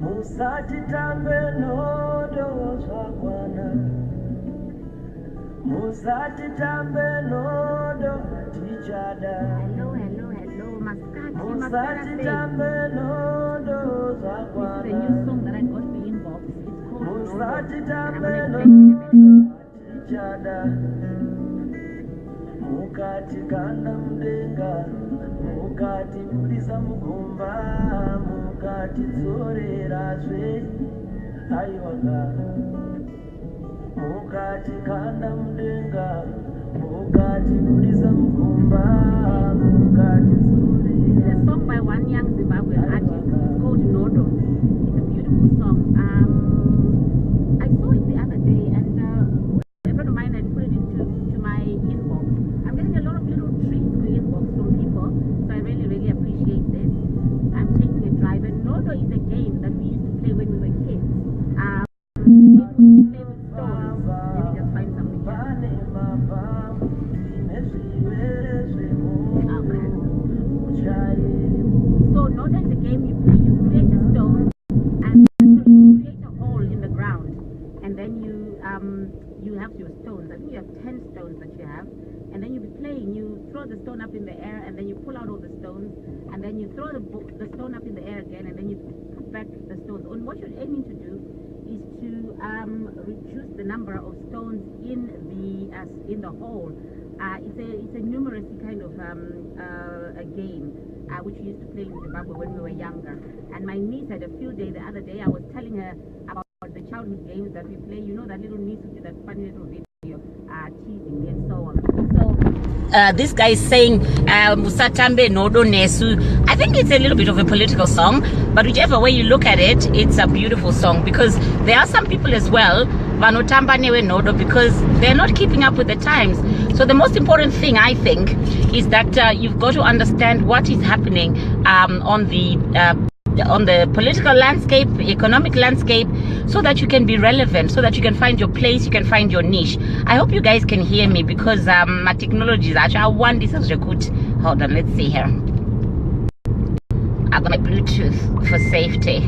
Musati tambe nodo zakwana. Musati tambe nodo tichada. Hello, Masati. Musati tambe nodo zakwana. This is a new song that I got for inbox. It's called Musati tambe Nodo. nodo tichada. Mukati kanda mudenga, mukati kulisa mugomba, mukati zorera zve aiwaga. Mukati kanda mudenga, mukati kulisa mugomba, mukati zorera. This is a song by one young Zimbabwean artist. It's called Nodo. It's a beautiful song. I saw it the other day, and a friend of mine had put it into my inbox. I'm getting a lot of little treats to inbox from people, so I really appreciate this. I'm taking a drive, and Nodo is a game that we used to play when we were kids. We used to play with stones. Let me just find something here. So Nodo is a game you play. You create a stone, and you create a hole in the ground, and then you have your stones. I think you have 10 stones that you have, and then you be playing. You throw the stone up in the air, and then you pull out all the stones, and then you throw the stone up in the air again, and then you put back the stones. And what you're aiming to do is to reduce the number of stones in the hole. It's a numeracy kind of a game which we used to play in Zimbabwe when we were younger. And my niece had a field day the other day. I was telling her about the childhood games that we play. You know, that little niece who did that funny little video teasing me and so on. So this guy is saying Musatambe Nodo Nesu. I think it's a little bit of a political song, but whichever way you look at it, it's a beautiful song, because there are some people as well Vanotamba Newe Nodo, because they're not keeping up with the times. So the most important thing, I think, is that you've got to understand what is happening on the political landscape, economic landscape, so that you can be relevant, so that you can find your place, you can find your niche. I hope you guys can hear me, because my technology is actually, I want this as a good. Hold on, let's see here. I've got my Bluetooth for safety.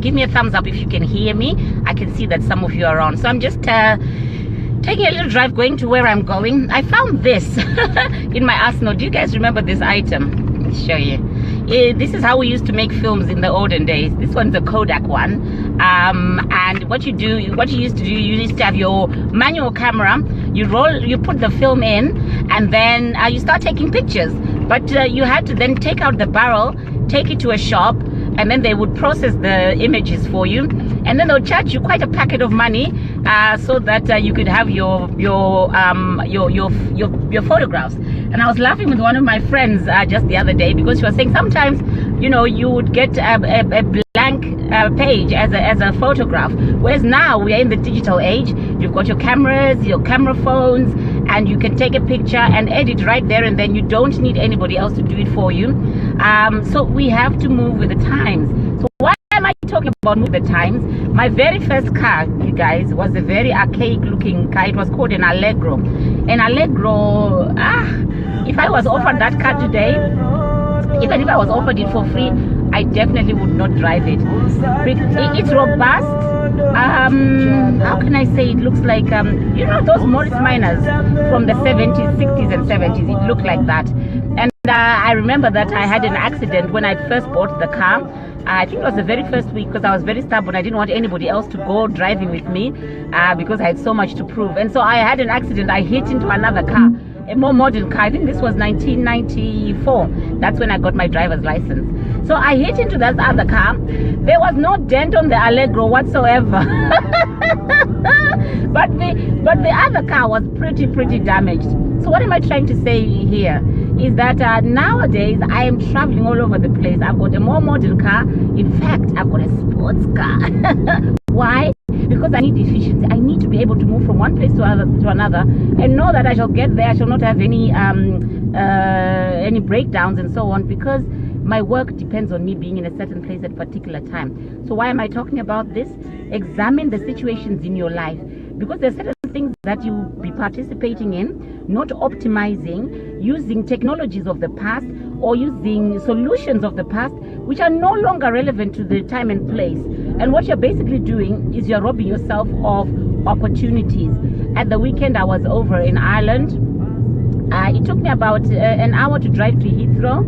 Give me a thumbs up if you can hear me. I can see that some of you are on. So I'm just taking a little drive going to where I'm going. I found this in my arsenal. Do you guys remember this item? Let me show you. This is how we used to make films in the olden days. This one's a Kodak one. And what you used to do, you used to have your manual camera. You put the film in, and then you start taking pictures. But you had to then take out the barrel, take it to a shop, and then they would process the images for you, and then they'll charge you quite a packet of money so that you could have your photographs. And I was laughing with one of my friends just the other day, because she was saying sometimes, you know, you would get a blank page as a photograph, whereas now we are in the digital age. You've got your cameras, your camera phones, and you can take a picture and edit right there, and then you don't need anybody else to do it for you. So we have to move with the times. So why am I talking about move with the times? My very first car, you guys, was a very archaic looking car. It was called an Allegro. An Allegro, if I was offered that car today, even if I was offered it for free, I definitely would not drive it. It's robust. How can I say? It looks like you know, those Morris Miners from the 70s, 60s and 70s. It looked like that. And I remember that I had an accident when I first bought the car. I think it was the very first week, because I was very stubborn. I didn't want anybody else to go driving with me because I had so much to prove. And so I had an accident. I hit into another car, a more modern car. I think this was 1994. That's when I got my driver's license. So I hit into that other car. There was no dent on the Allegro whatsoever. but the other car was pretty damaged. So what am I trying to say here is that nowadays I am traveling all over the place. I've got a more modern car. In fact, I've got a sports car. Why? Because I need efficiency. I need to be able to move from one place to another and know that I shall get there. I shall not have any breakdowns and so on, because my work depends on me being in a certain place at a particular time. So why am I talking about this? Examine the situations in your life, because there are certain things that you be participating in, not optimizing, using technologies of the past, or using solutions of the past which are no longer relevant to the time and place. And what you're basically doing is you're robbing yourself of opportunities. At the weekend, I was over in Ireland. It took me about an hour to drive to Heathrow,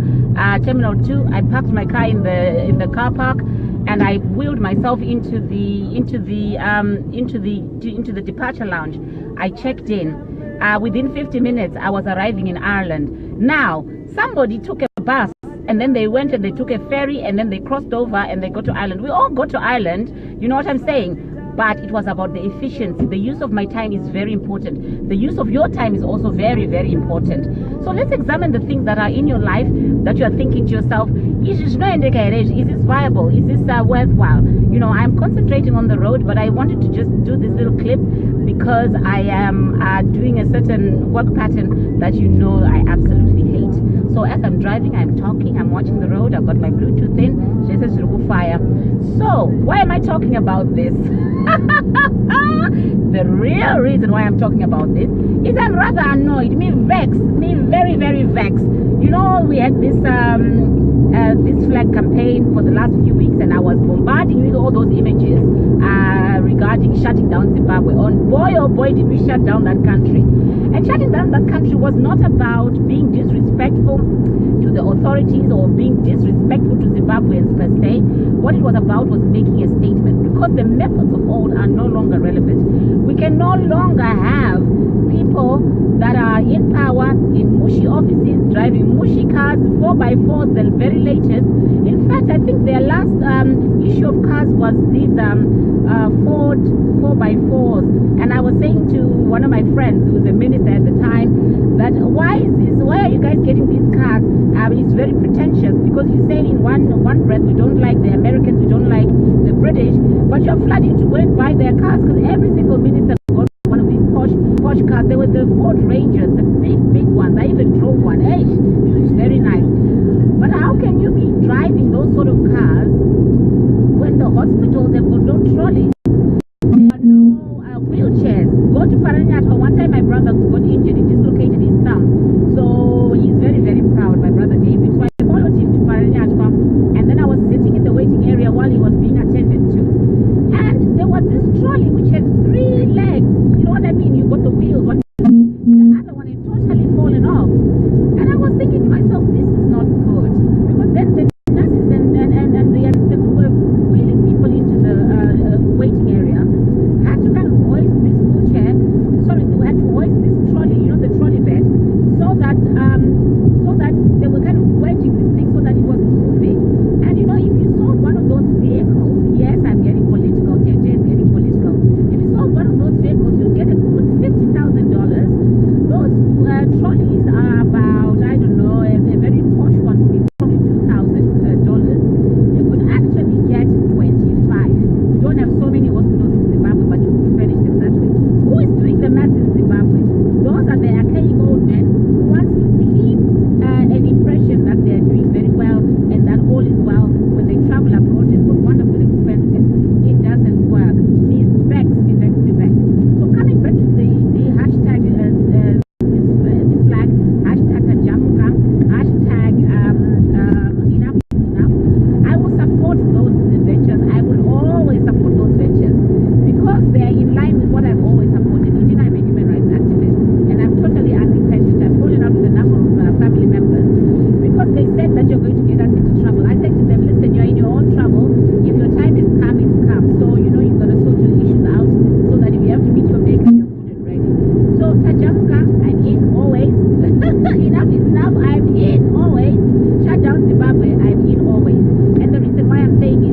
Terminal 2. I parked my car in the car park, and I wheeled myself into the departure lounge. I checked in. Within 50 minutes, I was arriving in Ireland. Now, somebody took a bus, and then they went and they took a ferry, and then they crossed over and they got to Ireland. We all got to Ireland, you know what I'm saying? But it was about the efficiency. The use of my time is very important. The use of your time is also very, very important. So let's examine the things that are in your life that you are thinking to yourself, is this viable? Is this worthwhile? You know, I'm concentrating on the road, but I wanted to just do this little clip because I am doing a certain work pattern that you know I absolutely hate. So as I'm driving, I'm talking, I'm watching the road, I've got my Bluetooth in, she says fire. So why am I talking about this? The real reason why I'm talking about this is I'm rather annoyed, me very, very vexed. You know, we had this flag campaign for the last few weeks, and I was bombarding with all those images regarding shutting down Zimbabwe. And boy, oh boy, did we shut down that country. And shutting down that country was not about being disrespectful to the authorities or being disrespectful to Zimbabweans per se. What it was about was making a statement, because the methods of old are no longer relevant. We can no longer have people that are in power in mushy offices, driving mushy cars, 4x4s, the very latest. In fact, I think their last issue of cars was these Ford 4x4s. And I was saying to one of my friends who was a minister at the time that why are you guys getting these cars? It's very pretentious, because you say in one breath we don't like the Americans, we don't like the British, but you're flooding to go and buy their cars, because every single minister got one of these posh cars. They were the Ford Rangers, the big ones. I even drove one. Hey, it was very nice. But how can you be driving those sort of cars when the hospitals have got no trolleys? There are no wheelchairs. Go to Paranaatwa. One time my brother got injured, he dislocated his thumb. So he's very, very proud, my brother David. So I followed him to Paranaatwa, and then I was sitting in the waiting area while he was being attended to. And there was this trolley which had 3 legs. You know what I mean? You got the wheels, the other one had totally fallen off. And I was thinking to myself, this is not good. Because then the nurses and the assistants who were wheeling people into the waiting area had to kind of hoist this wheelchair. Sorry, they had to hoist this trolley, you know, the trolley bed, so that they were kind of wedging this thing so that it was moving. And you know, if you saw one of those vehicles, yes, I'm getting political, Tete is getting political. If you saw one of those vehicles, you'd get a good $50,000. Those trolleys are about, I don't know, a very posh one would be probably $2,000. You could actually get 25. We don't have so many hospitals in Zimbabwe, but you could furnish them that way. Who is doing the maths in Zimbabwe? Those are the archaic old men who want to keep an impression that they are doing very well and that all is well. When they travel abroad, they've got wonderful expenses. It doesn't work. Me vex. So coming back to the hashtag, this flag, hashtag Tajamuka, hashtag enough is enough. I will support those ventures. I will always support those ventures because they are in line with what I've always supported. Even I'm a human rights activist, and I'm totally unrepentant. I've fallen out with a number of family members because they said that you're going to get us into trouble. I said to them, listen, you're in your own trouble. If your time has come, it's come. So you know you've got to sort your issues out so that if you have to meet your maker, you're good and ready. So Tajamuka, I'm in always. Enough is enough. I'm in always. Shut down Zimbabwe. I'm in always. And the reason why I'm saying is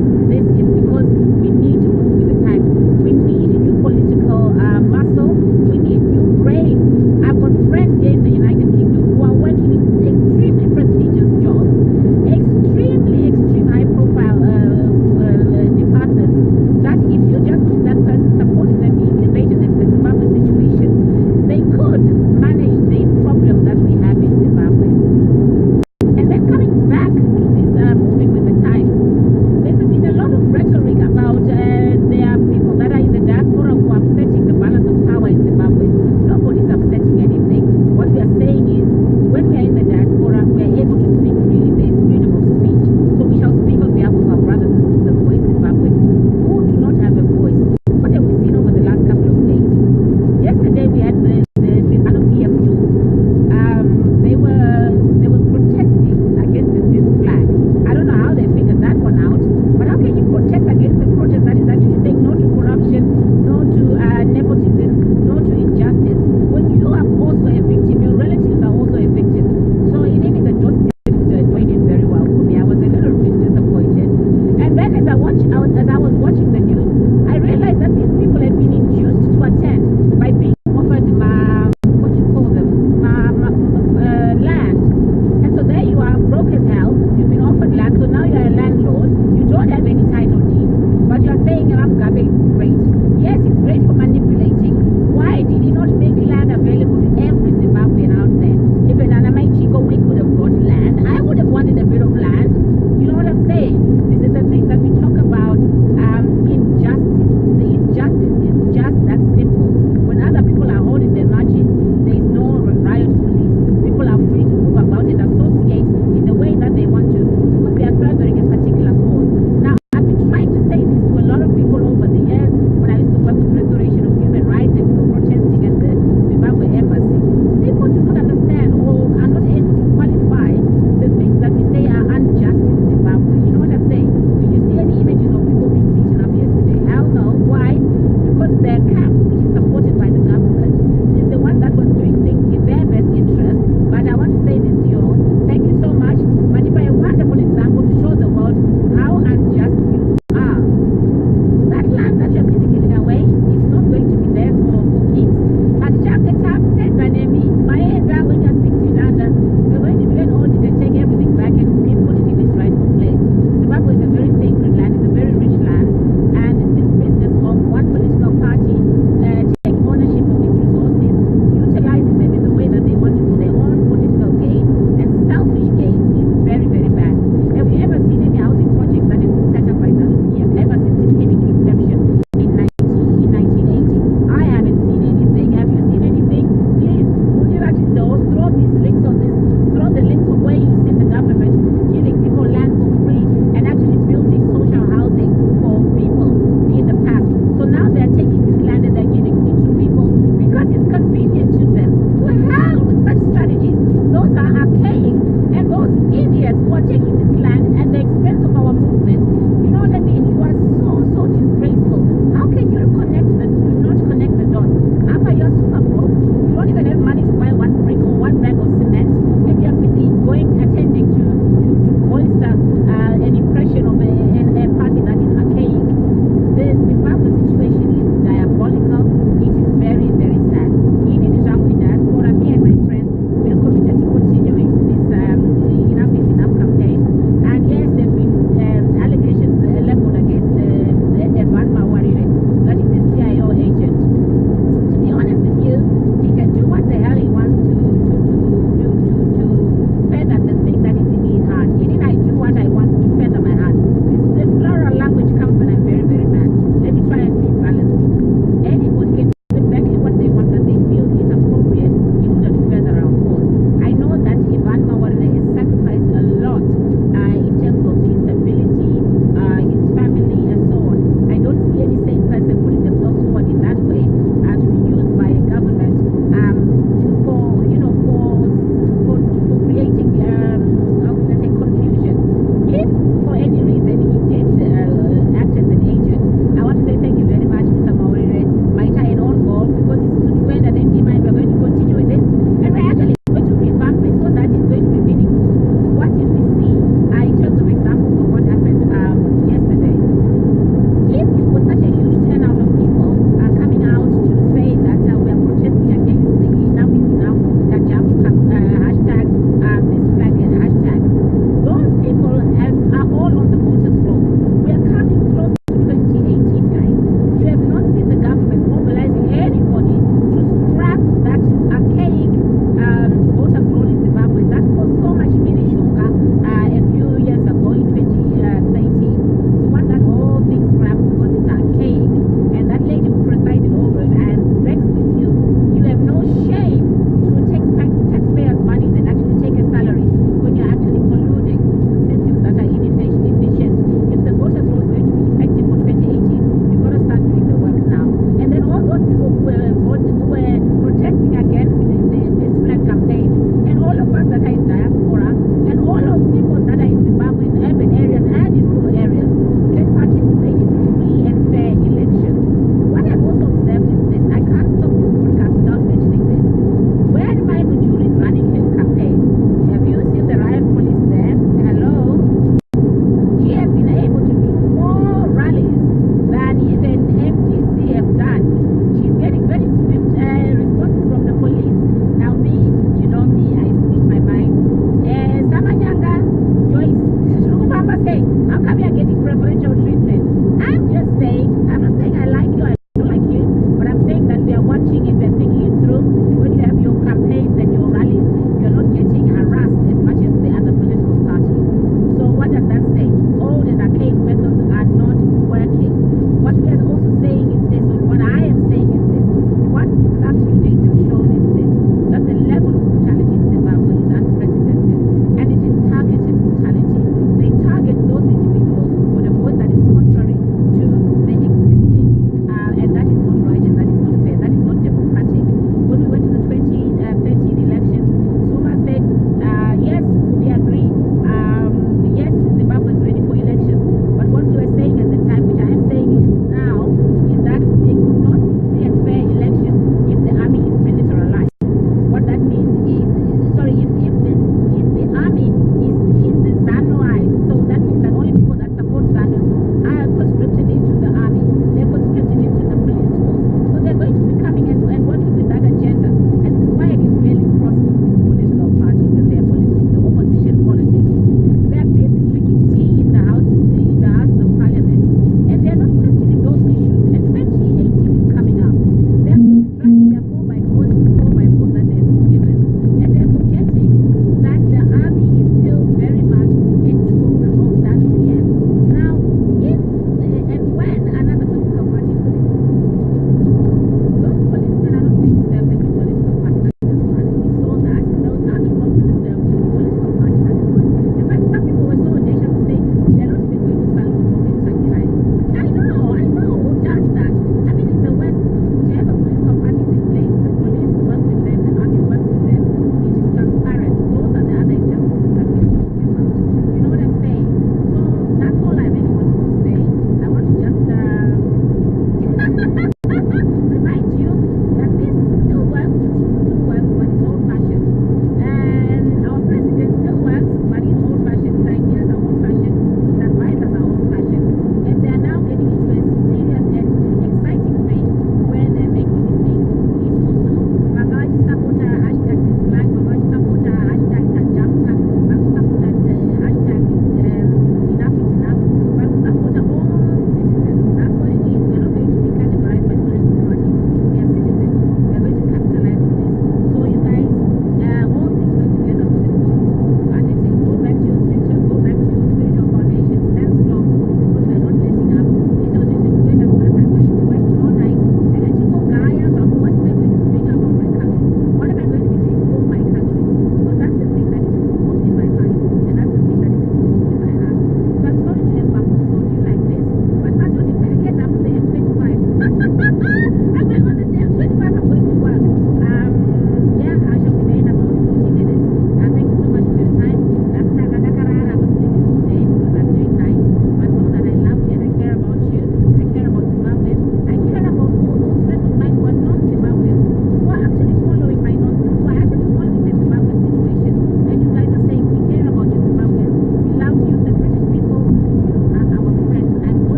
all on the voters roll. We are coming close to 2018, guys. You have not seen the government mobilizing anybody to scrap that archaic voters roll in Zimbabwe that caused so much milishonga a few years ago in 2013. We want that whole thing scrapped because it's archaic, and that lady who presided over it, and vexed with you. You have no shame to take taxpayers' money and actually take a salary when you're actually colluding with systems that are inefficient. If the voters roll is going to be effective for 2018, you've got to start doing the work now. And then all those people who were protesting against the flag campaign, and all of us that are in diaspora, and all of people that are in Zimbabwe in urban areas and in rural areas, can participate in free and fair elections. What I've also observed is this. I can't stop this podcast without mentioning this. When my Mujuli is running his campaign, have you seen the riot police there? Hello? She has been able to do more rallies than even MDC have done. She's getting very swift responses from the police. Now me, you know me, I speak my mind. Samanyanga, Joyce, Shukubamba say, how come you're getting preferential treatment? I'm just saying,